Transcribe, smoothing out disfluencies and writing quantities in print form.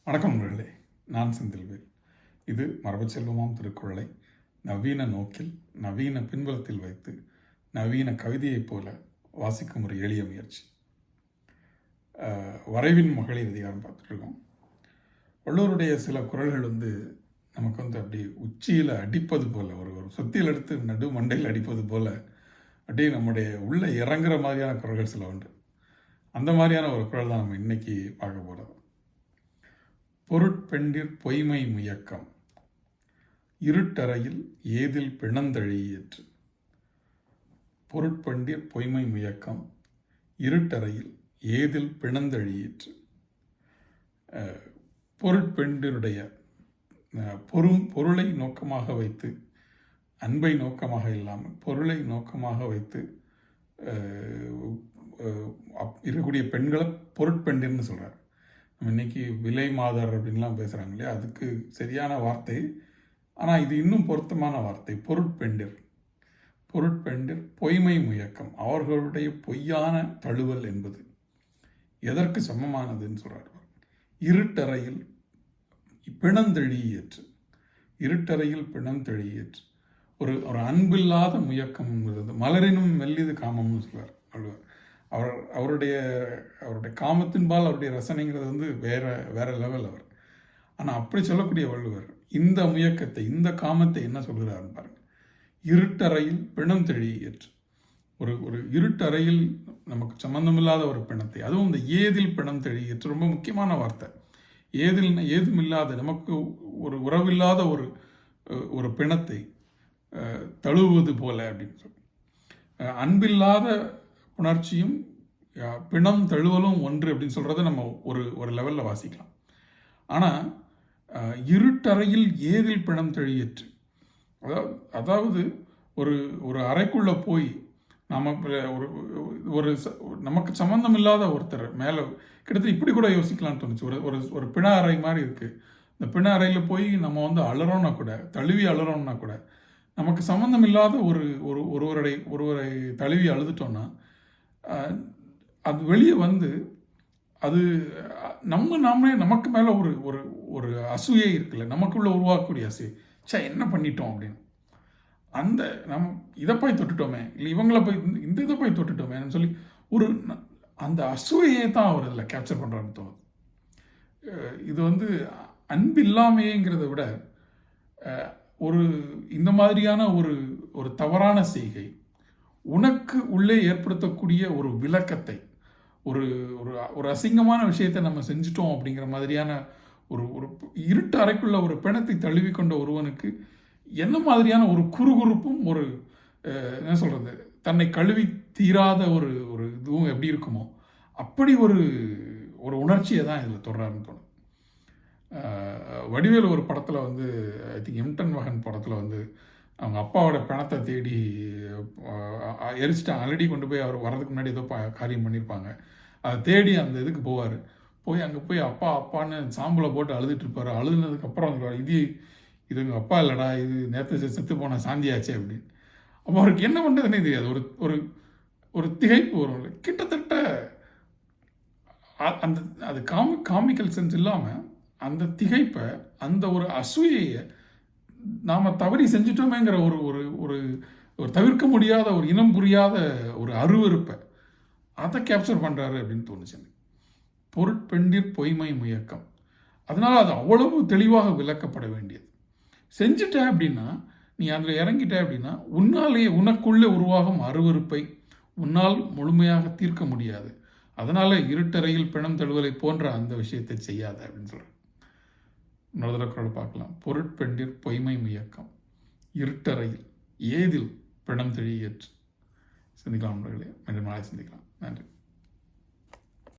வணக்கம் நண்பர்களே, நான் செந்தில்வேல். இது மரபுச் செல்வமாம் திருக்குறளை நவீன நோக்கில், நவீன பின்புலத்தில் வைத்து, நவீன கவிதையைப் போல வாசிக்கும் ஒரு எளிய முயற்சி. வரைவின் மகளிர் அதிகாரம் பார்த்துட்ருக்கோம். வள்ளுவருடைய சில குறள்கள் நமக்கு அப்படி உச்சியில் அடிப்பது போல், ஒரு சொத்தியில் எடுத்து நடு மண்டையில் அடிப்பது போல் அப்படியே நம்முடைய உள்ளே இறங்குற மாதிரியான குறள்கள் சில உண்டு. அந்த மாதிரியான ஒரு குறள் தான் நம்ம இன்னைக்கு பார்க்க போகிறது. பொருட்பெண்டிர் பொய்மை முயக்கம் இருட்டறையில் ஏதில் பிணந்தழியேற்று. பொருட்பெண்டிர் பொய்மை முயக்கம் இருட்டறையில் ஏதில் பிணந்தழியேற்று. பொருட்பெண்டிருடைய பொருளை நோக்கமாக வைத்து, அன்பை நோக்கமாக இல்லாமல் பொருளை நோக்கமாக வைத்து இருக்கக்கூடிய பெண்களை பொருட்பெண்டிர்னு சொல்கிறார். இன்னைக்கு விலை மாதர் அப்படின்லாம் பேசுகிறாங்க இல்லையா, அதுக்கு சரியான வார்த்தை. ஆனால் இது இன்னும் பொருத்தமான வார்த்தை. பொருட்பெண்டிர் பொய்மை முயக்கம், அவர்களுடைய பொய்யான தழுவல் என்பது எதற்கு சமமானதுன்னு சொல்கிறார். இருட்டறையில் பிணந்தெழியேற்று. இருட்டறையில் பிணந்தெழியேற்று ஒரு ஒரு அன்பில்லாத முயக்கம்ங்கிறது. மலரினும் மெல்லிது காமம்னு சொல்வார் வள்ளுவர். அவருடைய காமத்தின்பால் அவருடைய ரசனைங்கிறது வேற லெவல் அவர். ஆனால் அப்படி சொல்லக்கூடிய வள்ளுவர் இந்த முயக்கத்தை, இந்த காமத்தை என்ன சொல்கிறாருன்னு பாருங்க. இருட்டறையில் பிணம் தெழியேற்று. ஒரு இருட்டறையில் நமக்கு சம்பந்தமில்லாத ஒரு பிணத்தை, அதுவும் இந்த ஏதில் பிணம் தெழியேற்று ரொம்ப முக்கியமான வார்த்தை. ஏதும் இல்லாத, நமக்கு ஒரு உறவில்லாத ஒரு பிணத்தை தழுவுவது போல அப்படின்னு சொல்லி, அன்பில்லாத புணர்ச்சியும் பிணம் தழுவலும் ஒன்று அப்படின்னு சொல்கிறத நம்ம ஒரு லெவலில் வாசிக்கலாம். ஆனால் இருட்டறையில் ஏதில் பிணம் தெழியேற்று, அதாவது ஒரு அறைக்குள்ளே போய் ஒரு நமக்கு சம்மந்தம் இல்லாத ஒருத்தர் மேலே, கிட்டத்தட்ட இப்படி கூட யோசிக்கலாம்னு தோணுச்சு. ஒரு பிண அறை மாதிரி இருக்குது. இந்த பிண அறையில் போய் நம்ம அலறோன்னா கூட, தழுவி அலறோம்னா கூட, நமக்கு சம்மந்தம் இல்லாத ஒருவரை தழுவி அழுதுட்டோன்னா அது வெளியே அது நாமளே நமக்கு மேலே ஒரு அசூயை இருக்குல்ல, நமக்குள்ளே உருவாக்கக்கூடிய அசூயை. என்ன பண்ணிட்டோம் அப்படின்னு, இதை போய் தொட்டுட்டோமே, இல்லை இவங்கள போய் இதை போய் தொட்டுட்டோமேன்னு சொல்லி அந்த அசூயையே தான் அவர் இதில் கேப்சர் பண்ணுறாருன்னு தோணுது. இது அன்பு இல்லாமையேங்கிறத விட இந்த மாதிரியான ஒரு தவறான செய்கை உனக்கு உள்ளே ஏற்படுத்தக்கூடிய ஒரு விளக்கத்தை, ஒரு அசிங்கமான விஷயத்தை நம்ம செஞ்சிட்டோம் அப்படிங்கிற மாதிரியான ஒரு இருட்டு அறைக்குள்ள ஒரு பிணத்தை தழுவி கொண்ட ஒருவனுக்கு என்ன மாதிரியான ஒரு குறுகுறுப்பும் என்ன சொல்கிறது, தன்னை கழுவி தீராத ஒரு இதுவும் எப்படி இருக்குமோ அப்படி ஒரு உணர்ச்சியை தான் இதில் தொடராருன்னு தோணும். வடிவேலு ஒரு படத்தில் ஐ திங்க் எம்டன் மகன் படத்தில் அவங்க அப்பாவோட பணத்தை தேடி எரிச்சிட்டாங்க. ஆல்ரெடி கொண்டு போய் அவர் வரதுக்கு முன்னாடி ஏதோ காரியம் பண்ணியிருப்பாங்க. அதை தேடி அந்த இதுக்கு போவார். அங்கே போய் அப்பான்னு சாம்பலை போட்டு அழுதுட்டு இருப்பார். அழுதுனதுக்கப்புறம் இது எங்கள் அப்பா இல்லைடா, இது நேற்று செத்து போன சாந்தியாச்சே அப்படின்னு. அப்போ அவருக்கு என்ன பண்ணுறதுன்னே தெரியாது. ஒரு திகைப்பு வரும். கிட்டத்தட்ட அது காமிக்கல் சென்ஸ் இல்லாமல் அந்த திகைப்பை, அந்த ஒரு அசூயையை நாம் தவறி செஞ்சிட்டோமேங்கிற ஒரு தவிர்க்க முடியாத, ஒரு இனம் புரியாத ஒரு அருவருப்பை அதை கேப்சர் பண்ணுறாரு அப்படின்னு தோணுச்சு. பொருட்பெண்டிர் பொய்மை முயக்கம், அதனால் அது அவ்வளவு தெளிவாக விளக்கப்பட வேண்டியது. செஞ்சுட்ட அப்படின்னா, நீ அதில் இறங்கிட்ட அப்படின்னா, உனக்குள்ளே உருவாகும் அருவருப்பை உன்னால் முழுமையாக தீர்க்க முடியாது. அதனால் இருட்டறையில் பிணம் தழுவலை போன்ற அந்த விஷயத்தை செய்யாத அப்படின்னு சொல்கிறேன். இன்னொரு தடவை குறள் பார்க்கலாம். பொருட்பெண்டிர் பொய்மை முயக்கம் இருட்டறையில் ஏதில் பிணம் தெழியேற்று. சிந்திக்கலாம் நண்பர்களே, மீண்டும் நாளை சிந்திக்கலாம். நன்றி.